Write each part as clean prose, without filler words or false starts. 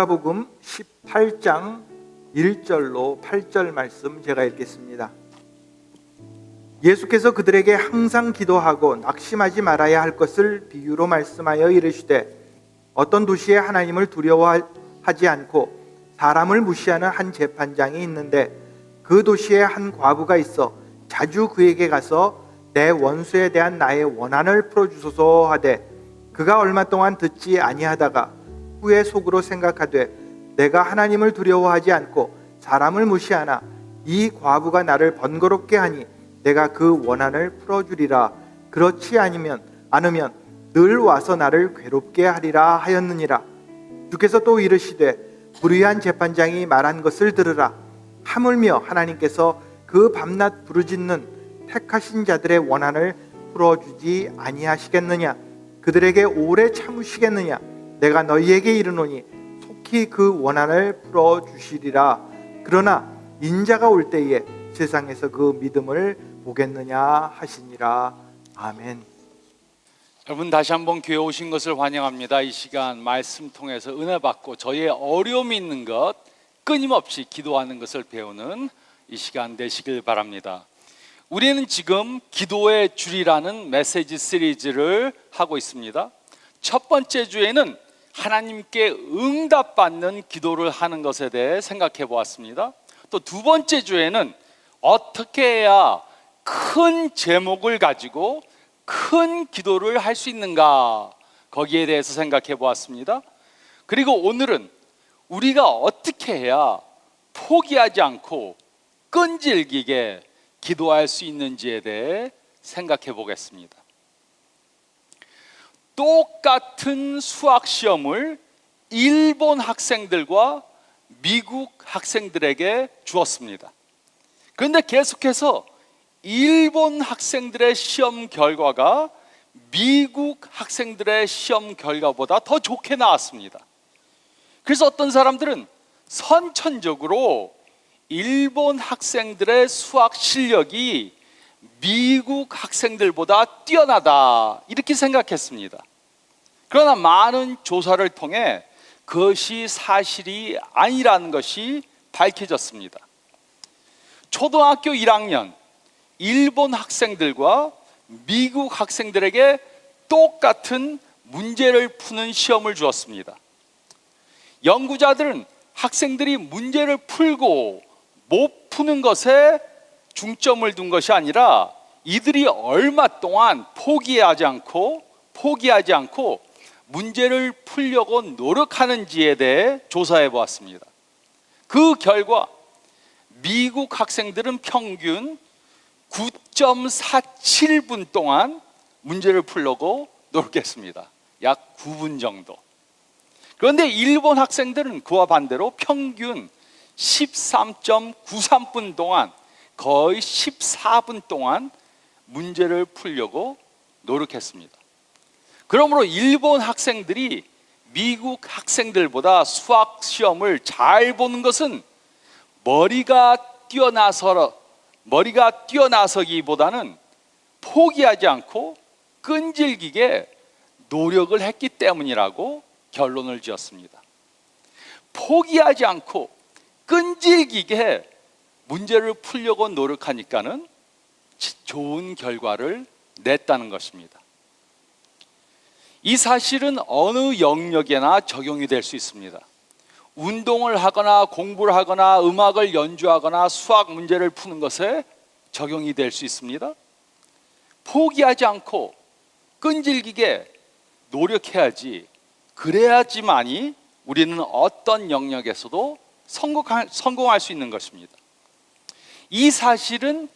누가복음 18장 1절로 8절 말씀 제가 읽겠습니다. 예수께서 그들에게 항상 기도하고 낙심하지 말아야 할 것을 비유로 말씀하여 이르시되, 어떤 도시에 하나님을 두려워하지 않고 사람을 무시하는 한 재판장이 있는데, 그 도시에 한 과부가 있어 자주 그에게 가서 내 원수에 대한 나의 원한을 풀어주소서 하되, 그가 얼마 동안 듣지 아니하다가 후에 속으로 생각하되, 내가 하나님을 두려워하지 않고 사람을 무시하나 이 과부가 나를 번거롭게 하니 내가 그 원한을 풀어주리라. 그렇지 않으면 늘 와서 나를 괴롭게 하리라 하였느니라. 주께서 또 이르시되, 불의한 재판장이 말한 것을 들으라. 하물며 하나님께서 그 밤낮 부르짖는 택하신 자들의 원한을 풀어주지 아니하시겠느냐? 그들에게 오래 참으시겠느냐? 내가 너희에게 이르노니 속히 그 원한을 풀어주시리라. 그러나 인자가 올 때에 세상에서 그 믿음을 보겠느냐 하시니라. 아멘. 여러분, 다시 한번 교회 오신 것을 환영합니다. 이 시간 말씀 통해서 은혜 받고 저희의 어려움이 있는 것 끊임없이 기도하는 것을 배우는 이 시간 되시길 바랍니다. 우리는 지금 기도의 줄이라는 메시지 시리즈를 하고 있습니다. 첫 번째 주에는 하나님께 응답받는 기도를 하는 것에 대해 생각해 보았습니다. 또 두 번째 주에는 어떻게 해야 큰 제목을 가지고 큰 기도를 할 수 있는가, 거기에 대해서 생각해 보았습니다. 그리고 오늘은 우리가 어떻게 해야 포기하지 않고 끈질기게 기도할 수 있는지에 대해 생각해 보겠습니다. 똑같은 수학 시험을 일본 학생들과 미국 학생들에게 주었습니다. 그런데 계속해서 일본 학생들의 시험 결과가 미국 학생들의 시험 결과보다 더 좋게 나왔습니다. 그래서 어떤 사람들은 선천적으로 일본 학생들의 수학 실력이 미국 학생들보다 뛰어나다, 이렇게 생각했습니다. 그러나 많은 조사를 통해 그것이 사실이 아니라는 것이 밝혀졌습니다. 초등학교 1학년 일본 학생들과 미국 학생들에게 똑같은 문제를 푸는 시험을 주었습니다. 연구자들은 학생들이 문제를 풀고 못 푸는 것에 중점을 둔 것이 아니라 이들이 얼마 동안 포기하지 않고 문제를 풀려고 노력하는지에 대해 조사해 보았습니다. 그 결과 미국 학생들은 평균 9.47분 동안 문제를 풀려고 노력했습니다. 약 9분 정도. 그런데 일본 학생들은 그와 반대로 평균 13.93분 동안, 거의 14분 동안 문제를 풀려고 노력했습니다. 그러므로 일본 학생들이 미국 학생들보다 수학 시험을 잘 보는 것은 머리가 뛰어나서기보다는 포기하지 않고 끈질기게 노력을 했기 때문이라고 결론을 지었습니다. 포기하지 않고 끈질기게 문제를 풀려고 노력하니까는 좋은 결과를 냈다는 것입니다. 이 사실은 어느 영역에나 적용이 될 수 있습니다. 운동을 하거나 공부를 하거나 음악을 연주하거나 수학 문제를 푸는 것에 적용이 될 수 있습니다. 포기하지 않고 끈질기게 노력해야지, 그래야지만이 우리는 어떤 영역에서도 성공할 수 있는 것입니다. 이 사실은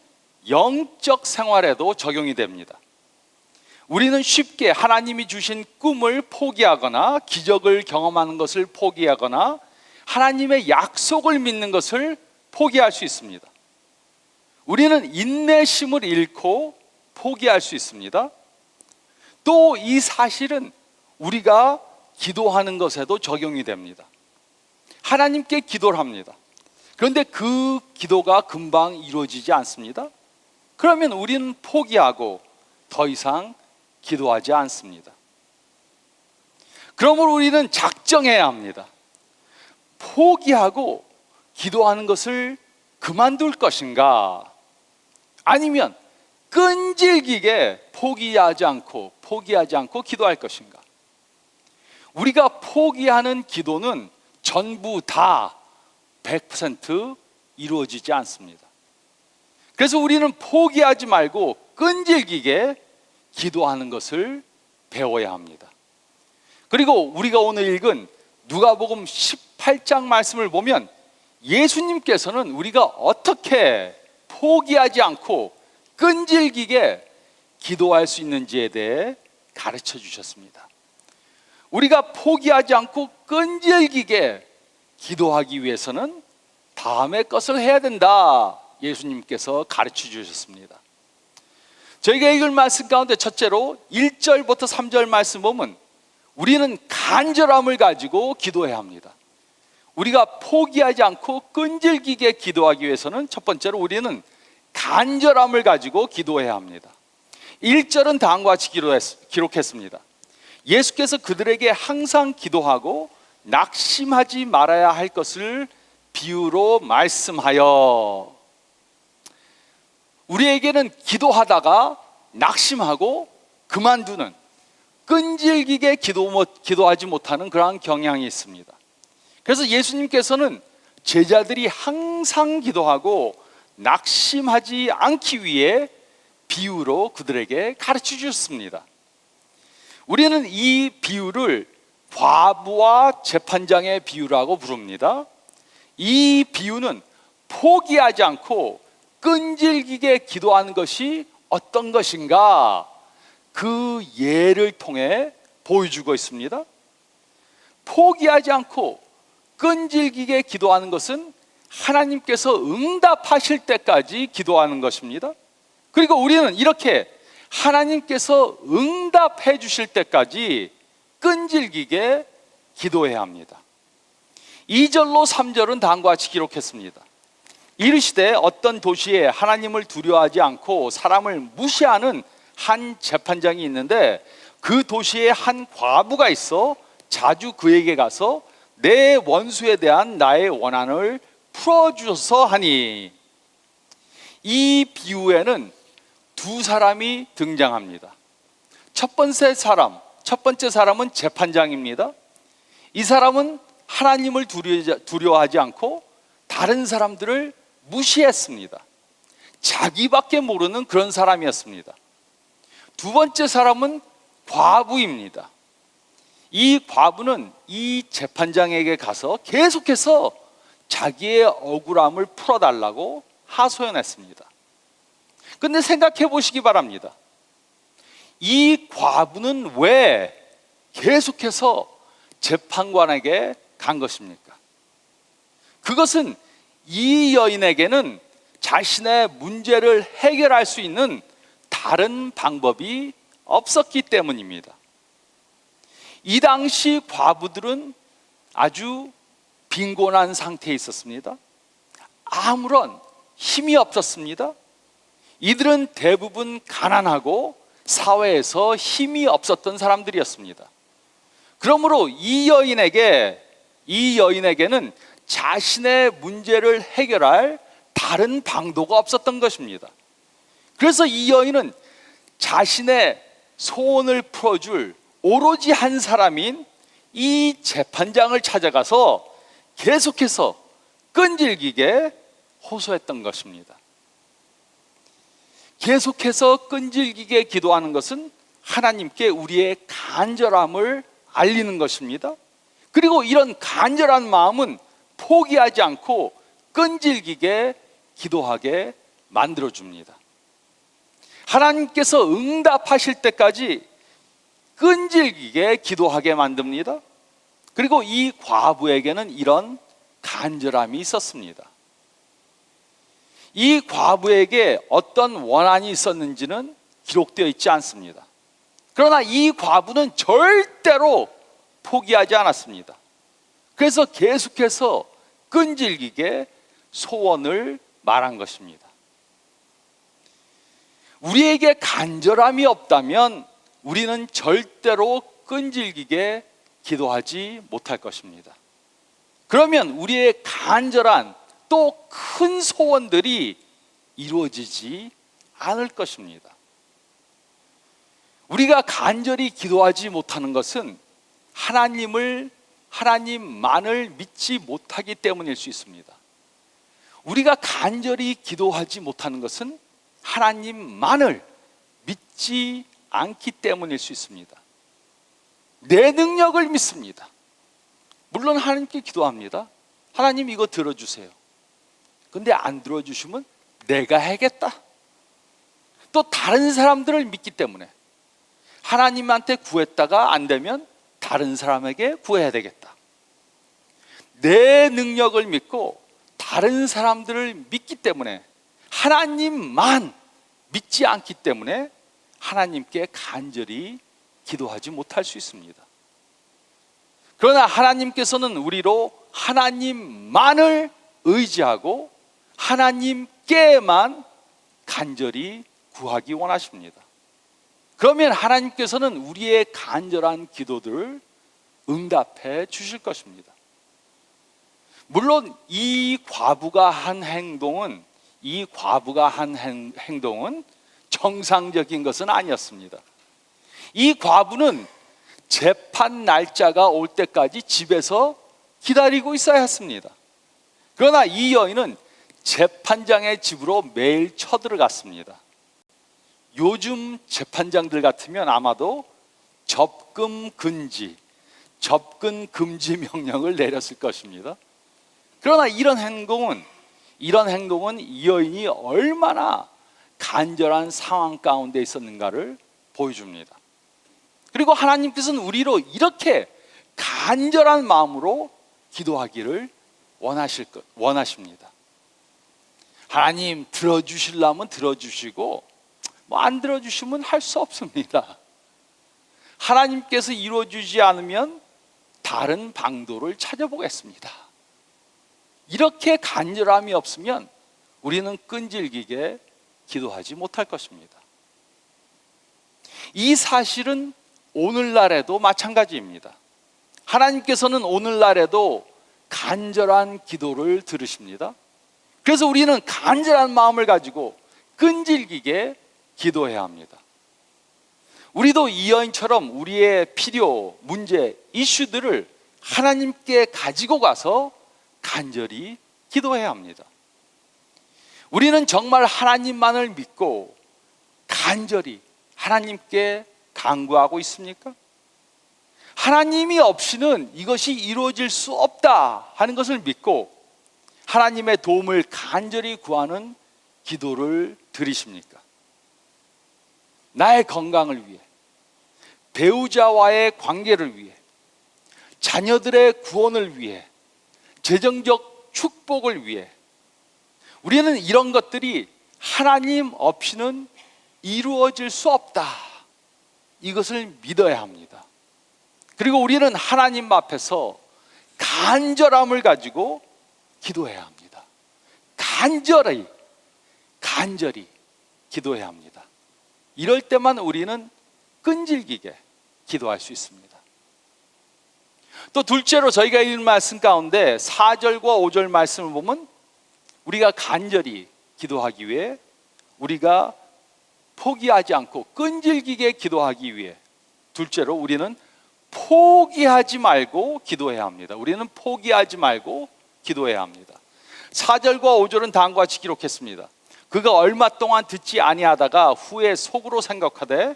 영적 생활에도 적용이 됩니다. 우리는 쉽게 하나님이 주신 꿈을 포기하거나 기적을 경험하는 것을 포기하거나 하나님의 약속을 믿는 것을 포기할 수 있습니다. 우리는 인내심을 잃고 포기할 수 있습니다. 또 이 사실은 우리가 기도하는 것에도 적용이 됩니다. 하나님께 기도를 합니다. 그런데 그 기도가 금방 이루어지지 않습니다. 그러면 우리는 포기하고 더 이상 기도하지 않습니다. 그러므로 우리는 작정해야 합니다. 포기하고 기도하는 것을 그만둘 것인가? 아니면 끈질기게 포기하지 않고 기도할 것인가? 우리가 포기하는 기도는 전부 다 100% 이루어지지 않습니다. 그래서 우리는 포기하지 말고 끈질기게 기도하는 것을 배워야 합니다. 그리고 우리가 오늘 읽은 누가복음 18장 말씀을 보면 예수님께서는 우리가 어떻게 포기하지 않고 끈질기게 기도할 수 있는지에 대해 가르쳐 주셨습니다. 우리가 포기하지 않고 끈질기게 기도하기 위해서는 다음의 것을 해야 된다, 예수님께서 가르쳐 주셨습니다. 저희가 읽을 말씀 가운데 첫째로 1절부터 3절 말씀 보면 우리는 간절함을 가지고 기도해야 합니다. 우리가 포기하지 않고 끈질기게 기도하기 위해서는 첫 번째로 우리는 간절함을 가지고 기도해야 합니다. 1절은 다음과 같이 기록했습니다. 예수께서 그들에게 항상 기도하고 낙심하지 말아야 할 것을 비유로 말씀하여. 우리에게는 기도하다가 낙심하고 그만두는, 끈질기게 기도하지 못하는 그러한 경향이 있습니다. 그래서 예수님께서는 제자들이 항상 기도하고 낙심하지 않기 위해 비유로 그들에게 가르쳐 주셨습니다. 우리는 이 비유를 과부와 재판장의 비유라고 부릅니다. 이 비유는 포기하지 않고 끈질기게 기도하는 것이 어떤 것인가, 그 예를 통해 보여주고 있습니다. 포기하지 않고 끈질기게 기도하는 것은 하나님께서 응답하실 때까지 기도하는 것입니다. 그리고 우리는 이렇게 하나님께서 응답해 주실 때까지 끈질기게 기도해야 합니다. 2절로 3절은 다음과 같이 기록했습니다. 이르시되 어떤 도시에 하나님을 두려워하지 않고 사람을 무시하는 한 재판장이 있는데 그 도시에 한 과부가 있어 자주 그에게 가서 내 원수에 대한 나의 원한을 풀어주소서 하니. 이 비유에는 두 사람이 등장합니다. 첫 번째 사람은 재판장입니다. 이 사람은 하나님을 두려워하지 않고 다른 사람들을 무시했습니다. 자기밖에 모르는 그런 사람이었습니다. 두 번째 사람은 과부입니다. 이 과부는 이 재판장에게 가서 계속해서 자기의 억울함을 풀어달라고 하소연했습니다. 그런데 생각해 보시기 바랍니다. 이 과부는 왜 계속해서 재판관에게 간 것입니까? 그것은 이 여인에게는 자신의 문제를 해결할 수 있는 다른 방법이 없었기 때문입니다. 이 당시 과부들은 아주 빈곤한 상태에 있었습니다. 아무런 힘이 없었습니다. 이들은 대부분 가난하고 사회에서 힘이 없었던 사람들이었습니다. 그러므로 이 여인에게는 자신의 문제를 해결할 다른 방도가 없었던 것입니다. 그래서 이 여인은 자신의 소원을 풀어줄 오로지 한 사람인 이 재판장을 찾아가서 계속해서 끈질기게 호소했던 것입니다. 계속해서 끈질기게 기도하는 것은 하나님께 우리의 간절함을 알리는 것입니다. 그리고 이런 간절한 마음은 포기하지 않고 끈질기게 기도하게 만들어줍니다. 하나님께서 응답하실 때까지 끈질기게 기도하게 만듭니다. 그리고 이 과부에게는 이런 간절함이 있었습니다. 이 과부에게 어떤 원한이 있었는지는 기록되어 있지 않습니다. 그러나 이 과부는 절대로 포기하지 않았습니다. 그래서 계속해서 끈질기게 소원을 말한 것입니다. 우리에게 간절함이 없다면 우리는 절대로 끈질기게 기도하지 못할 것입니다. 그러면 우리의 간절한 또 큰 소원들이 이루어지지 않을 것입니다. 우리가 간절히 기도하지 못하는 것은 하나님만을 믿지 못하기 때문일 수 있습니다. 우리가 간절히 기도하지 못하는 것은 하나님만을 믿지 않기 때문일 수 있습니다. 내 능력을 믿습니다. 물론 하나님께 기도합니다. 하나님 이거 들어주세요. 근데 안 들어주시면 내가 해야겠다. 또 다른 사람들을 믿기 때문에 하나님한테 구했다가 안 되면 다른 사람에게 구해야 되겠다. 내 능력을 믿고 다른 사람들을 믿기 때문에 하나님만 믿지 않기 때문에 하나님께 간절히 기도하지 못할 수 있습니다. 그러나 하나님께서는 우리로 하나님만을 의지하고 하나님께만 간절히 구하기 원하십니다. 그러면 하나님께서는 우리의 간절한 기도들을 응답해 주실 것입니다. 물론 이 과부가 한 행동은 정상적인 것은 아니었습니다. 이 과부는 재판 날짜가 올 때까지 집에서 기다리고 있어야 했습니다. 그러나 이 여인은 재판장의 집으로 매일 쳐들어갔습니다. 요즘 재판장들 같으면 아마도 접근 금지 명령을 내렸을 것입니다. 그러나 이런 행동은 이 여인이 얼마나 간절한 상황 가운데 있었는가를 보여줍니다. 그리고 하나님께서는 우리로 이렇게 간절한 마음으로 기도하기를 원하십니다. 하나님 들어주시려면 들어주시고 안 들어주시면 할 수 없습니다. 하나님께서 이루어주지 않으면 다른 방도를 찾아보겠습니다. 이렇게 간절함이 없으면 우리는 끈질기게 기도하지 못할 것입니다. 이 사실은 오늘날에도 마찬가지입니다. 하나님께서는 오늘날에도 간절한 기도를 들으십니다. 그래서 우리는 간절한 마음을 가지고 끈질기게 기도해야 합니다. 우리도 이 여인처럼 우리의 필요, 문제, 이슈들을 하나님께 가지고 가서 간절히 기도해야 합니다. 우리는 정말 하나님만을 믿고 간절히 하나님께 간구하고 있습니까? 하나님이 없이는 이것이 이루어질 수 없다 하는 것을 믿고 하나님의 도움을 간절히 구하는 기도를 드리십니까? 나의 건강을 위해, 배우자와의 관계를 위해, 자녀들의 구원을 위해, 재정적 축복을 위해, 우리는 이런 것들이 하나님 없이는 이루어질 수 없다, 이것을 믿어야 합니다. 그리고 우리는 하나님 앞에서 간절함을 가지고 기도해야 합니다. 간절히 기도해야 합니다. 이럴 때만 우리는 끈질기게 기도할 수 있습니다. 또 둘째로 저희가 읽은 말씀 가운데 4절과 5절 말씀을 보면 우리가 간절히 기도하기 위해, 우리가 포기하지 않고 끈질기게 기도하기 위해, 둘째로 우리는 포기하지 말고 기도해야 합니다. 우리는 포기하지 말고 기도해야 합니다. 4절과 5절은 다음과 같이 기록했습니다. 그가 얼마 동안 듣지 아니하다가 후에 속으로 생각하되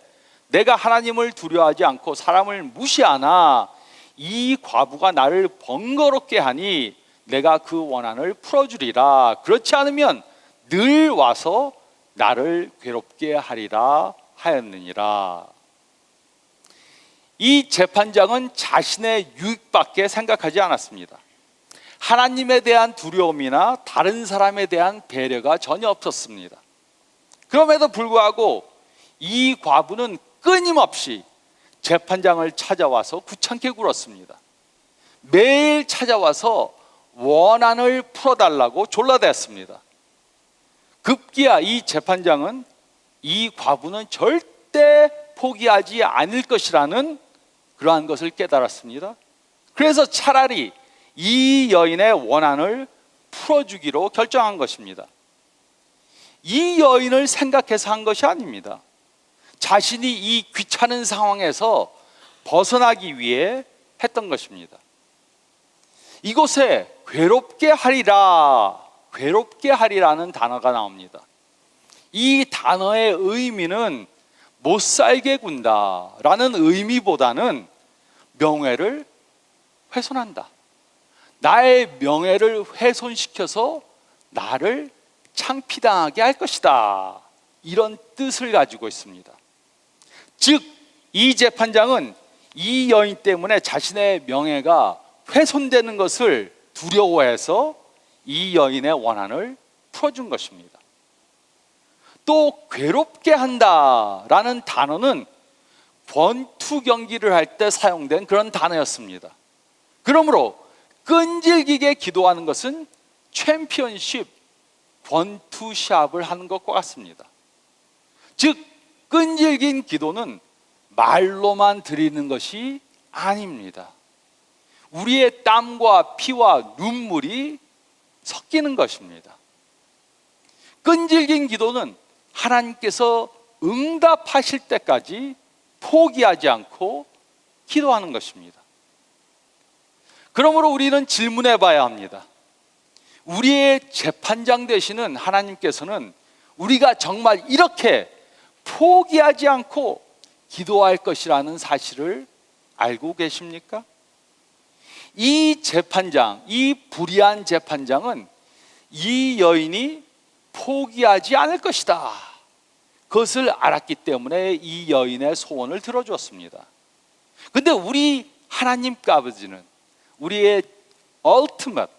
내가 하나님을 두려워하지 않고 사람을 무시하나 이 과부가 나를 번거롭게 하니 내가 그 원한을 풀어주리라. 그렇지 않으면 늘 와서 나를 괴롭게 하리라 하였느니라. 이 재판장은 자신의 유익밖에 생각하지 않았습니다. 하나님에 대한 두려움이나 다른 사람에 대한 배려가 전혀 없었습니다. 그럼에도 불구하고 이 과부는 끊임없이 재판장을 찾아와서 귀찮게 굴었습니다. 매일 찾아와서 원한을 풀어달라고 졸라댔습니다. 급기야 이 재판장은 이 과부는 절대 포기하지 않을 것이라는 그러한 것을 깨달았습니다. 그래서 차라리 이 여인의 원한을 풀어주기로 결정한 것입니다. 이 여인을 생각해서 한 것이 아닙니다. 자신이 이 귀찮은 상황에서 벗어나기 위해 했던 것입니다. 이곳에 괴롭게 하리라는 단어가 나옵니다. 이 단어의 의미는 못 살게 군다라는 의미보다는 명예를 훼손한다. 나의 명예를 훼손시켜서 나를 창피당하게 할 것이다. 이런 뜻을 가지고 있습니다. 즉, 이 재판장은 이 여인 때문에 자신의 명예가 훼손되는 것을 두려워해서 이 여인의 원한을 풀어준 것입니다. 또 괴롭게 한다라는 단어는 권투 경기를 할 때 사용된 그런 단어였습니다. 그러므로 끈질기게 기도하는 것은 챔피언십, 권투 시합을 하는 것과 같습니다. 즉, 끈질긴 기도는 말로만 드리는 것이 아닙니다. 우리의 땀과 피와 눈물이 섞이는 것입니다. 끈질긴 기도는 하나님께서 응답하실 때까지 포기하지 않고 기도하는 것입니다. 그러므로 우리는 질문해 봐야 합니다. 우리의 재판장 되시는 하나님께서는 우리가 정말 이렇게 포기하지 않고 기도할 것이라는 사실을 알고 계십니까? 이 재판장, 이 불의한 재판장은 이 여인이 포기하지 않을 것이다, 그것을 알았기 때문에 이 여인의 소원을 들어주었습니다. 그런데 우리 하나님께 아버지는, 우리의 ultimate,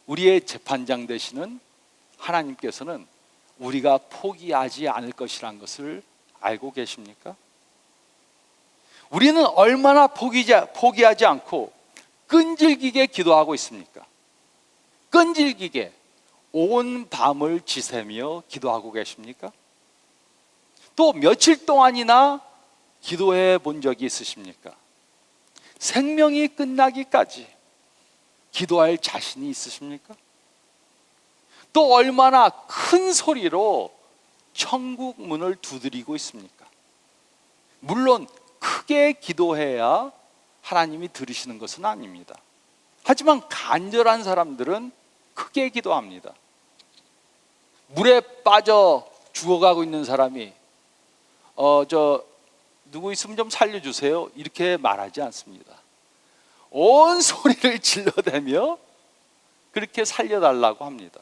우리의 재판장 되시는 하나님께서는 우리가 포기하지 않을 것이라는 것을 알고 계십니까? 우리는 얼마나 포기하지 않고 끈질기게 기도하고 있습니까? 끈질기게 온 밤을 지새며 기도하고 계십니까? 또 며칠 동안이나 기도해 본 적이 있으십니까? 생명이 끝나기까지 기도할 자신이 있으십니까? 또 얼마나 큰 소리로 천국 문을 두드리고 있습니까? 물론 크게 기도해야 하나님이 들으시는 것은 아닙니다. 하지만 간절한 사람들은 크게 기도합니다. 물에 빠져 죽어가고 있는 사람이 누구 있으면 좀 살려주세요, 이렇게 말하지 않습니다. 온 소리를 질러대며 그렇게 살려달라고 합니다.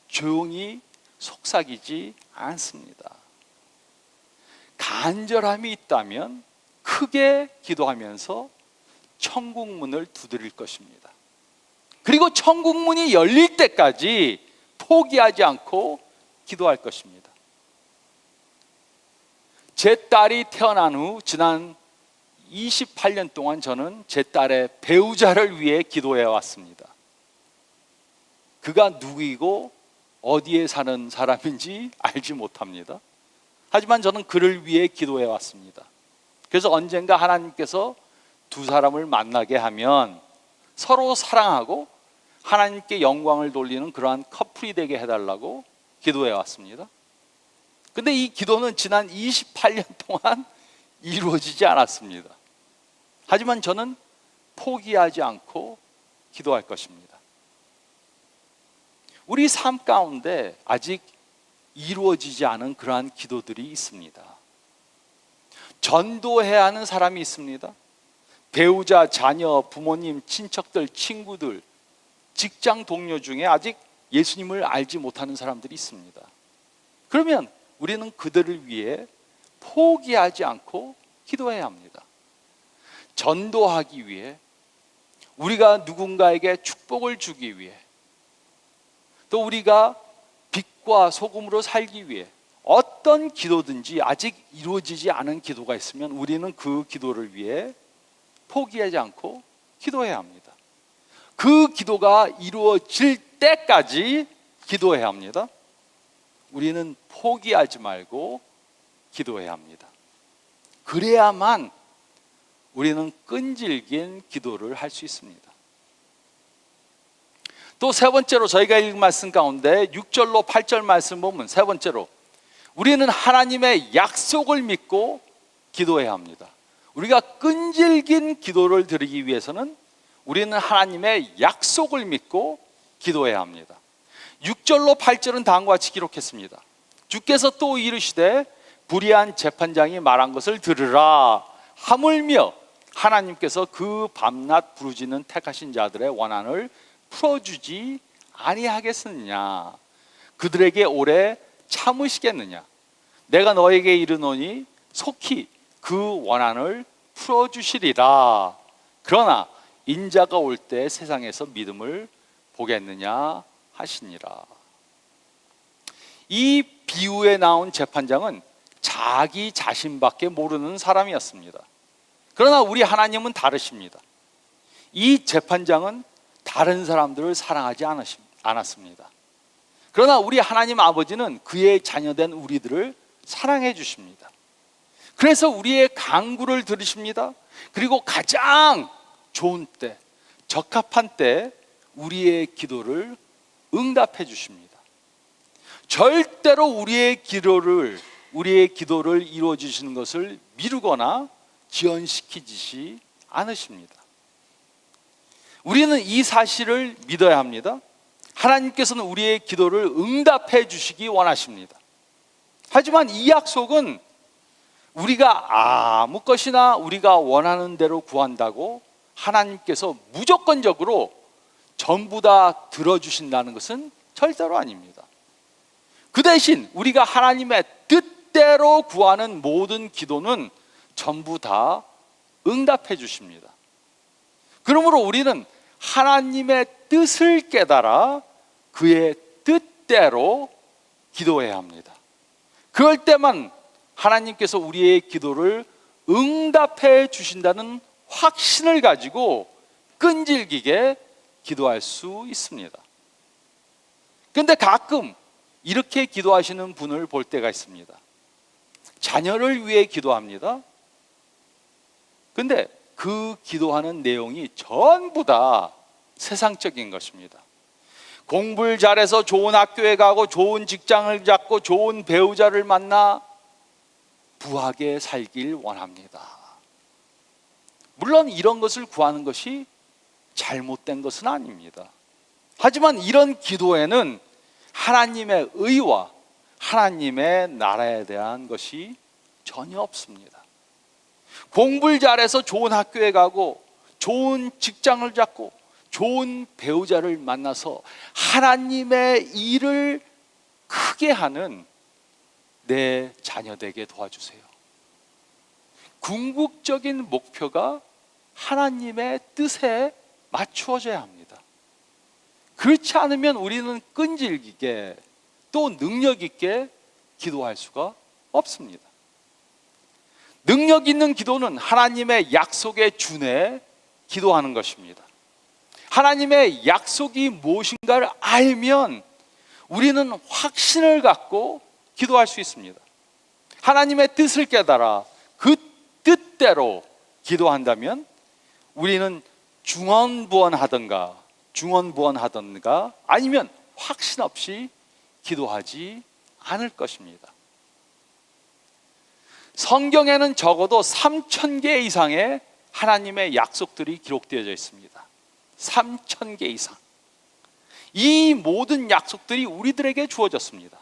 조용히 속삭이지 않습니다. 간절함이 있다면 크게 기도하면서 천국 문을 두드릴 것입니다. 그리고 천국 문이 열릴 때까지 포기하지 않고 기도할 것입니다. 제 딸이 태어난 후 지난 28년 동안 저는 제 딸의 배우자를 위해 기도해 왔습니다. 그가 누구이고 어디에 사는 사람인지 알지 못합니다. 하지만 저는 그를 위해 기도해 왔습니다. 그래서 언젠가 하나님께서 두 사람을 만나게 하면 서로 사랑하고 하나님께 영광을 돌리는 그러한 커플이 되게 해달라고 기도해 왔습니다. 근데 이 기도는 지난 28년 동안 이루어지지 않았습니다. 하지만 저는 포기하지 않고 기도할 것입니다. 우리 삶 가운데 아직 이루어지지 않은 그러한 기도들이 있습니다. 전도해야 하는 사람이 있습니다. 배우자, 자녀, 부모님, 친척들, 친구들, 직장 동료 중에 아직 예수님을 알지 못하는 사람들이 있습니다. 그러면 우리는 그들을 위해 포기하지 않고 기도해야 합니다. 전도하기 위해, 우리가 누군가에게 축복을 주기 위해, 또 우리가 빛과 소금으로 살기 위해 어떤 기도든지 아직 이루어지지 않은 기도가 있으면 우리는 그 기도를 위해 포기하지 않고 기도해야 합니다. 그 기도가 이루어질 때까지 기도해야 합니다. 우리는 포기하지 말고 기도해야 합니다. 그래야만 우리는 끈질긴 기도를 할 수 있습니다. 또 세 번째로 저희가 읽은 말씀 가운데 6절로 8절 말씀 보면 세 번째로 우리는 하나님의 약속을 믿고 기도해야 합니다. 우리가 끈질긴 기도를 드리기 위해서는 우리는 하나님의 약속을 믿고 기도해야 합니다. 6절로 8절은 다음과 같이 기록했습니다. 주께서 또 이르시되 불의한 재판장이 말한 것을 들으라. 하물며 하나님께서 그 밤낮 부르짖는 택하신 자들의 원한을 풀어주지 아니하겠느냐. 그들에게 오래 참으시겠느냐. 내가 너에게 이르노니 속히 그 원한을 풀어주시리라. 그러나 인자가 올 때 세상에서 믿음을 보겠느냐 하시니라. 이 비유에 나온 재판장은 자기 자신밖에 모르는 사람이었습니다. 그러나 우리 하나님은 다르십니다. 이 재판장은 다른 사람들을 사랑하지 않았습니다. 그러나 우리 하나님 아버지는 그의 자녀된 우리들을 사랑해 주십니다. 그래서 우리의 간구를 들으십니다. 그리고 가장 좋은 때, 적합한 때 우리의 기도를 응답해 주십니다. 절대로 우리의 기도를 이루어 주시는 것을 미루거나 지연시키지 않으십니다. 우리는 이 사실을 믿어야 합니다. 하나님께서는 우리의 기도를 응답해 주시기 원하십니다. 하지만 이 약속은 우리가 아무 것이나 우리가 원하는 대로 구한다고 하나님께서 무조건적으로 전부 다 들어주신다는 것은 절대로 아닙니다. 그 대신 우리가 하나님의 뜻대로 구하는 모든 기도는 전부 다 응답해 주십니다. 그러므로 우리는 하나님의 뜻을 깨달아 그의 뜻대로 기도해야 합니다. 그럴 때만 하나님께서 우리의 기도를 응답해 주신다는 확신을 가지고 끈질기게 기도할 수 있습니다. 그런데 가끔 이렇게 기도하시는 분을 볼 때가 있습니다. 자녀를 위해 기도합니다. 근데 그 기도하는 내용이 전부 다 세상적인 것입니다. 공부를 잘해서 좋은 학교에 가고 좋은 직장을 잡고 좋은 배우자를 만나 부하게 살길 원합니다. 물론 이런 것을 구하는 것이 잘못된 것은 아닙니다. 하지만 이런 기도에는 하나님의 의와 하나님의 나라에 대한 것이 전혀 없습니다. 공부를 잘해서 좋은 학교에 가고 좋은 직장을 잡고 좋은 배우자를 만나서 하나님의 일을 크게 하는 내 자녀 되게 도와주세요. 궁극적인 목표가 하나님의 뜻에 맞추어져야 합니다. 그렇지 않으면 우리는 끈질기게 또 능력 있게 기도할 수가 없습니다. 능력 있는 기도는 하나님의 약속에 준해 기도하는 것입니다. 하나님의 약속이 무엇인가를 알면 우리는 확신을 갖고 기도할 수 있습니다. 하나님의 뜻을 깨달아 그 뜻대로 기도한다면 우리는 중언부언하던가 아니면 확신 없이 기도하지 않을 것입니다. 성경에는 적어도 3,000개 이상의 하나님의 약속들이 기록되어져 있습니다. 3,000개 이상. 이 모든 약속들이 우리들에게 주어졌습니다.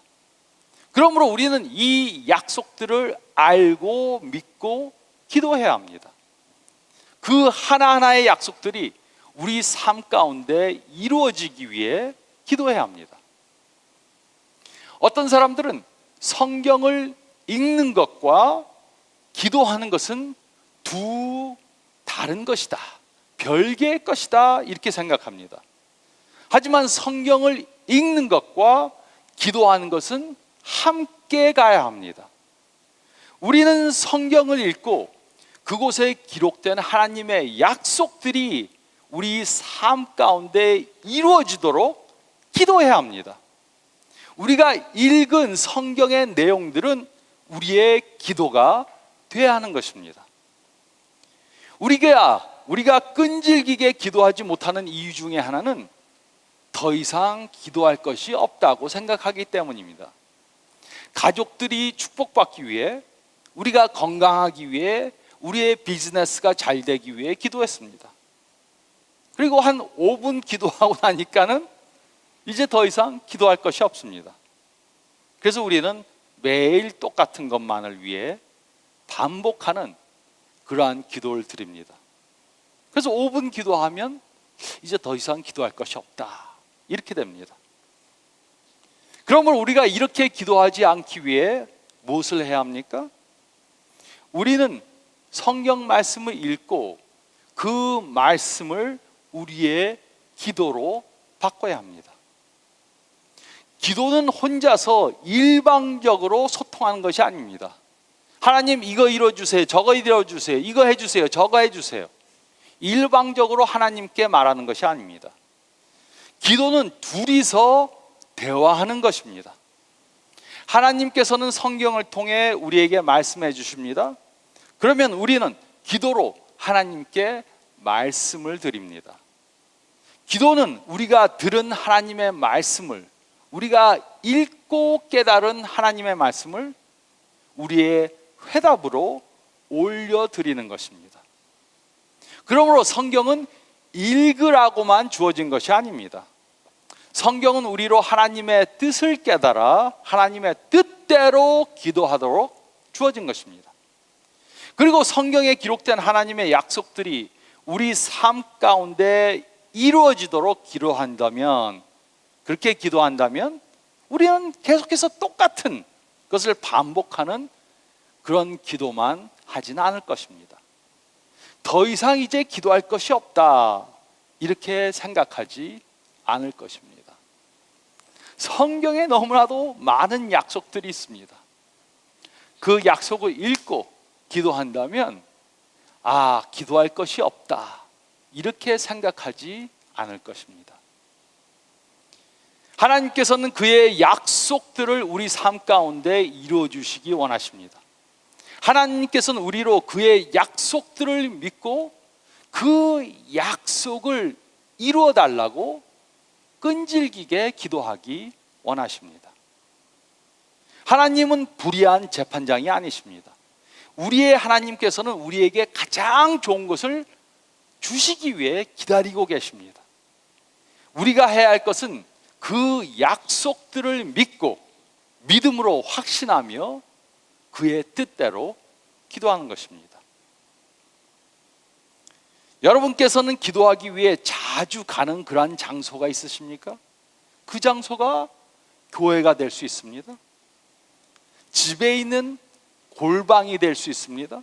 그러므로 우리는 이 약속들을 알고 믿고 기도해야 합니다. 그 하나하나의 약속들이 우리 삶 가운데 이루어지기 위해 기도해야 합니다. 어떤 사람들은 성경을 읽는 것과 기도하는 것은 두 다른 것이다, 별개의 것이다 이렇게 생각합니다. 하지만 성경을 읽는 것과 기도하는 것은 함께 가야 합니다. 우리는 성경을 읽고 그곳에 기록된 하나님의 약속들이 우리 삶 가운데 이루어지도록 기도해야 합니다. 우리가 읽은 성경의 내용들은 우리의 기도가 돼야 하는 것입니다. 우리가 끈질기게 기도하지 못하는 이유 중에 하나는 더 이상 기도할 것이 없다고 생각하기 때문입니다. 가족들이 축복받기 위해, 우리가 건강하기 위해, 우리의 비즈니스가 잘 되기 위해 기도했습니다. 그리고 한 5분 기도하고 나니까는 이제 더 이상 기도할 것이 없습니다. 그래서 우리는 매일 똑같은 것만을 위해 반복하는 그러한 기도를 드립니다. 그래서 5분 기도하면 이제 더 이상 기도할 것이 없다, 이렇게 됩니다. 그러면 우리가 이렇게 기도하지 않기 위해 무엇을 해야 합니까? 우리는 성경 말씀을 읽고 그 말씀을 우리의 기도로 바꿔야 합니다. 기도는 혼자서 일방적으로 소통하는 것이 아닙니다. 하나님 이거 이뤄주세요, 저거 이뤄주세요, 이거 해주세요, 저거 해주세요, 일방적으로 하나님께 말하는 것이 아닙니다. 기도는 둘이서 대화하는 것입니다. 하나님께서는 성경을 통해 우리에게 말씀해 주십니다. 그러면 우리는 기도로 하나님께 말씀을 드립니다. 기도는 우리가 들은 하나님의 말씀을, 우리가 읽고 깨달은 하나님의 말씀을 우리의 회답으로 올려드리는 것입니다. 그러므로 성경은 읽으라고만 주어진 것이 아닙니다. 성경은 우리로 하나님의 뜻을 깨달아 하나님의 뜻대로 기도하도록 주어진 것입니다. 그리고 성경에 기록된 하나님의 약속들이 우리 삶 가운데 이루어지도록 기도한다면, 그렇게 기도한다면 우리는 계속해서 똑같은 것을 반복하는 그런 기도만 하지는 않을 것입니다. 더 이상 이제 기도할 것이 없다, 이렇게 생각하지 않을 것입니다. 성경에 너무나도 많은 약속들이 있습니다. 그 약속을 읽고 기도한다면 기도할 것이 없다, 이렇게 생각하지 않을 것입니다. 하나님께서는 그의 약속들을 우리 삶 가운데 이루어 주시기 원하십니다. 하나님께서는 우리로 그의 약속들을 믿고 그 약속을 이루어 달라고 끈질기게 기도하기 원하십니다. 하나님은 불의한 재판장이 아니십니다. 우리의 하나님께서는 우리에게 가장 좋은 것을 주시기 위해 기다리고 계십니다. 우리가 해야 할 것은 그 약속들을 믿고 믿음으로 확신하며 그의 뜻대로 기도하는 것입니다. 여러분께서는 기도하기 위해 자주 가는 그러한 장소가 있으십니까? 그 장소가 교회가 될 수 있습니다. 집에 있는 골방이 될 수 있습니다.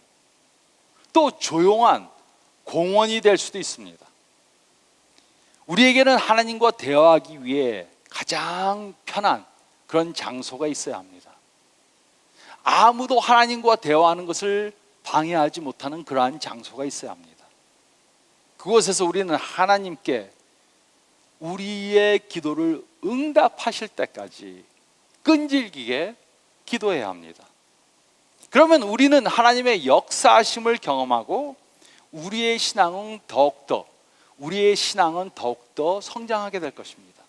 또 조용한 공원이 될 수도 있습니다. 우리에게는 하나님과 대화하기 위해 가장 편한 그런 장소가 있어야 합니다. 아무도 하나님과 대화하는 것을 방해하지 못하는 그러한 장소가 있어야 합니다. 그곳에서 우리는 하나님께 우리의 기도를 응답하실 때까지 끈질기게 기도해야 합니다. 그러면 우리는 하나님의 역사하심을 경험하고 우리의 신앙은 더욱더 성장하게 될 것입니다.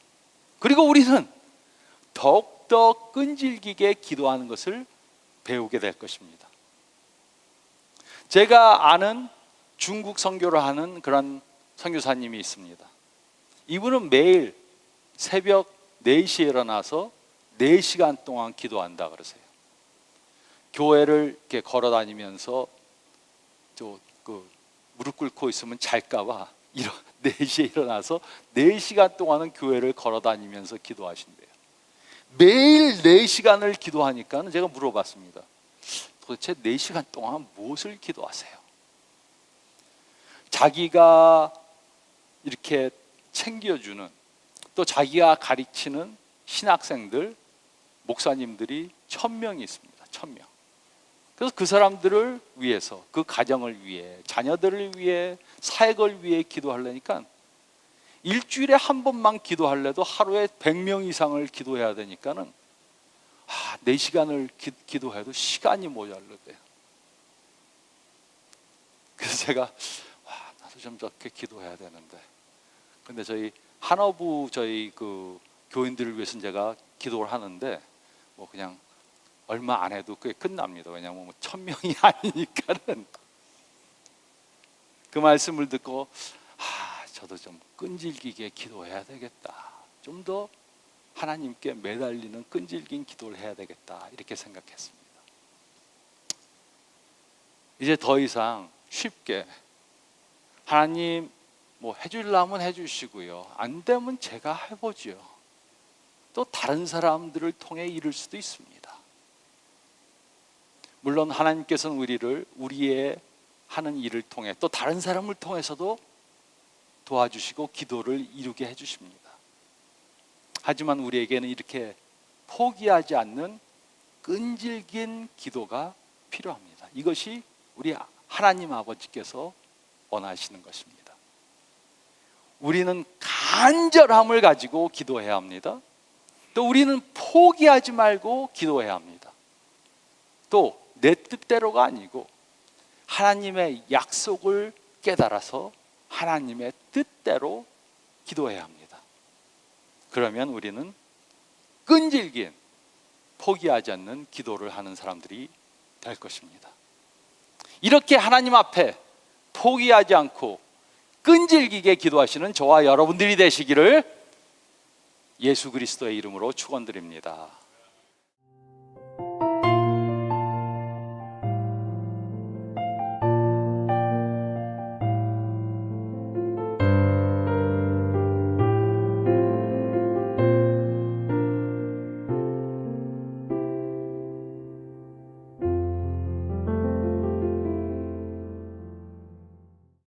그리고 우리는 더욱더 끈질기게 기도하는 것을 배우게 될 것입니다. 제가 아는 중국 선교를 하는 그런 선교사님이 있습니다. 이분은 매일 새벽 4시에 일어나서 4시간 동안 기도한다 그러세요. 교회를 이렇게 걸어 다니면서 무릎 꿇고 있으면 잘까봐 4시에 일어나서 4시간 동안은 교회를 걸어 다니면서 기도하신대요. 매일 4시간을 기도하니까 제가 물어봤습니다. 도대체 4시간 동안 무엇을 기도하세요? 자기가 이렇게 챙겨주는, 또 자기가 가르치는 신학생들, 목사님들이 1000명이 있습니다. 1000명. 그래서 그 사람들을 위해서, 그 가정을 위해, 자녀들을 위해, 사역을 위해 기도하려니까 일주일에 한 번만 기도하려도 하루에 100명 이상을 기도해야 되니까는 4시간을 기도해도 시간이 모자르대요. 그래서 제가 나도 좀 저렇게 기도해야 되는데, 근데 저희 한어부 저희 그 교인들을 위해서 제가 기도를 하는데 뭐 그냥 얼마 안 해도 그게 끝납니다. 왜냐하면 뭐 1000명이 아니니까는. 그 말씀을 듣고 저도 좀 끈질기게 기도해야 되겠다. 좀 더 하나님께 매달리는 끈질긴 기도를 해야 되겠다. 이렇게 생각했습니다. 이제 더 이상 쉽게 하나님 뭐 해주려면 해주시고요. 안 되면 제가 해보지요. 또 다른 사람들을 통해 이룰 수도 있습니다. 물론 하나님께서는 우리의 하는 일을 통해 또 다른 사람을 통해서도 도와주시고 기도를 이루게 해주십니다. 하지만 우리에게는 이렇게 포기하지 않는 끈질긴 기도가 필요합니다. 이것이 우리 하나님 아버지께서 원하시는 것입니다. 우리는 간절함을 가지고 기도해야 합니다. 또 우리는 포기하지 말고 기도해야 합니다. 또 내 뜻대로가 아니고 하나님의 약속을 깨달아서 하나님의 뜻대로 기도해야 합니다. 그러면 우리는 끈질긴 포기하지 않는 기도를 하는 사람들이 될 것입니다. 이렇게 하나님 앞에 포기하지 않고 끈질기게 기도하시는 저와 여러분들이 되시기를 예수 그리스도의 이름으로 축원드립니다.